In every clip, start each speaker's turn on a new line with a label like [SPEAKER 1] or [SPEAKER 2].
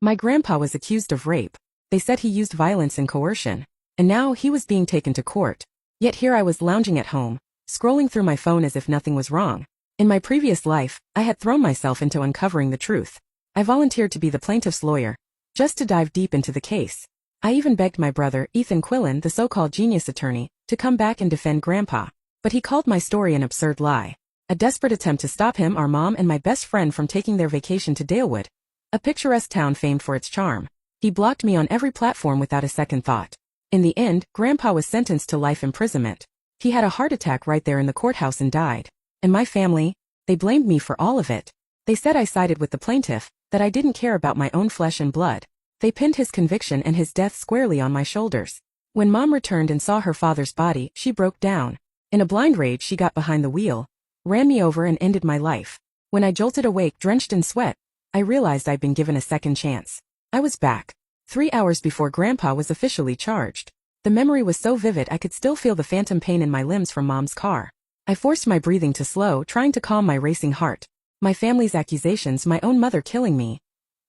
[SPEAKER 1] My grandpa was accused of rape. They said he used violence and coercion. And now he was being taken to court. Yet here I was lounging at home, scrolling through my phone as if nothing was wrong. In my previous life, I had thrown myself into uncovering the truth. I volunteered to be the plaintiff's lawyer, just to dive deep into the case. I even begged my brother, Ethan Quillen, the so-called genius attorney, to come back and defend Grandpa. But he called my story an absurd lie. A desperate attempt to stop him, our mom, and my best friend from taking their vacation to Dalewood, a picturesque town famed for its charm. He blocked me on every platform without a second thought. In the end, Grandpa was sentenced to life imprisonment. He had a heart attack right there in the courthouse and died. And my family, they blamed me for all of it. They said I sided with the plaintiff, that I didn't care about my own flesh and blood. They pinned his conviction and his death squarely on my shoulders. When Mom returned and saw her father's body, she broke down. In a blind rage, she got behind the wheel, ran me over and ended my life. When I jolted awake, drenched in sweat, I realized I'd been given a second chance. I was back. 3 hours before Grandpa was officially charged. The memory was so vivid I could still feel the phantom pain in my limbs from Mom's car. I forced my breathing to slow, trying to calm my racing heart. My family's accusations, my own mother killing me.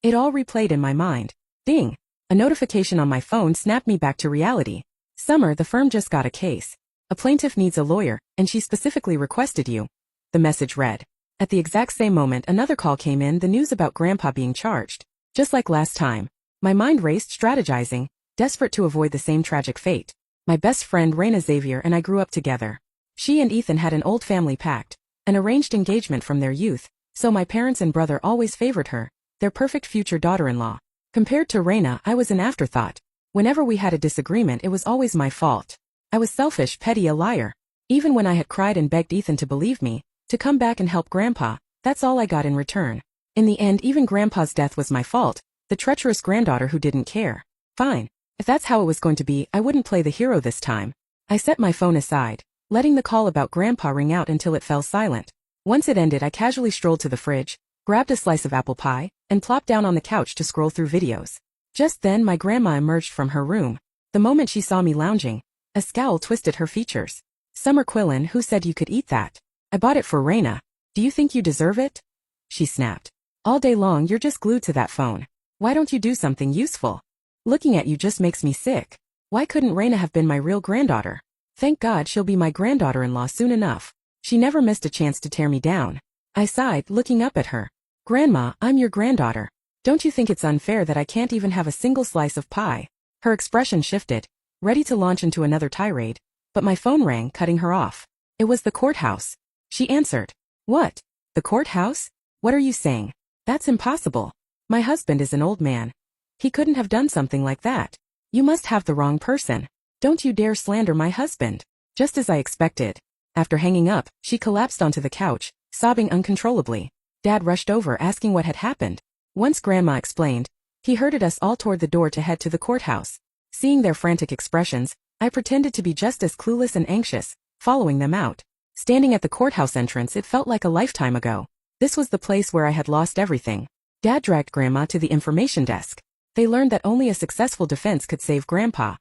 [SPEAKER 1] It all replayed in my mind. Ding! A notification on my phone snapped me back to reality. Summer, the firm just got a case. A plaintiff needs a lawyer, and she specifically requested you. The message read. At the exact same moment, another call came in, the news about Grandpa being charged. Just like last time. My mind raced, strategizing, desperate to avoid the same tragic fate. My best friend Raina Xavier and I grew up together. She and Ethan had an old family pact, an arranged engagement from their youth, so my parents and brother always favored her, their perfect future daughter-in-law. Compared to Raina, I was an afterthought. Whenever we had a disagreement, it was always my fault. I was selfish, petty, a liar. Even when I had cried and begged Ethan to believe me, to come back and help Grandpa, that's all I got in return. In the end, even Grandpa's death was my fault, the treacherous granddaughter who didn't care. Fine. If that's how it was going to be, I wouldn't play the hero this time. I set my phone aside, letting the call about Grandpa ring out until it fell silent. Once it ended, I casually strolled to the fridge, grabbed a slice of apple pie, and plopped down on the couch to scroll through videos. Just then, my grandma emerged from her room. The moment she saw me lounging, a scowl twisted her features. Summer Quillen, who said you could eat that? I bought it for Raina. Do you think you deserve it? She snapped. All day long you're just glued to that phone. Why don't you do something useful? Looking at you just makes me sick. Why couldn't Raina have been my real granddaughter? Thank God she'll be my granddaughter-in-law soon enough. She never missed a chance to tear me down. I sighed, looking up at her. Grandma, I'm your granddaughter. Don't you think it's unfair that I can't even have a single slice of pie? Her expression shifted, ready to launch into another tirade, but my phone rang, cutting her off. It was the courthouse. She answered. What? The courthouse? What are you saying? That's impossible. My husband is an old man. He couldn't have done something like that. You must have the wrong person. Don't you dare slander my husband. Just as I expected. After hanging up, she collapsed onto the couch, sobbing uncontrollably. Dad rushed over asking what had happened. Once Grandma explained, he herded us all toward the door to head to the courthouse. Seeing their frantic expressions, I pretended to be just as clueless and anxious, following them out. Standing at the courthouse entrance, it felt like a lifetime ago. This was the place where I had lost everything. Dad dragged Grandma to the information desk. They learned that only a successful defense could save Grandpa.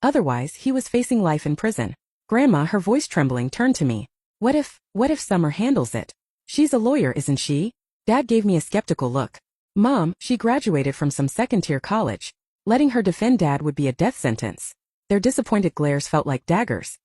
[SPEAKER 1] Otherwise, he was facing life in prison. Grandma, her voice trembling, turned to me. What if Summer handles it? She's a lawyer, isn't she? Dad gave me a skeptical look. Mom, she graduated from some second-tier college. Letting her defend Dad would be a death sentence. Their disappointed glares felt like daggers.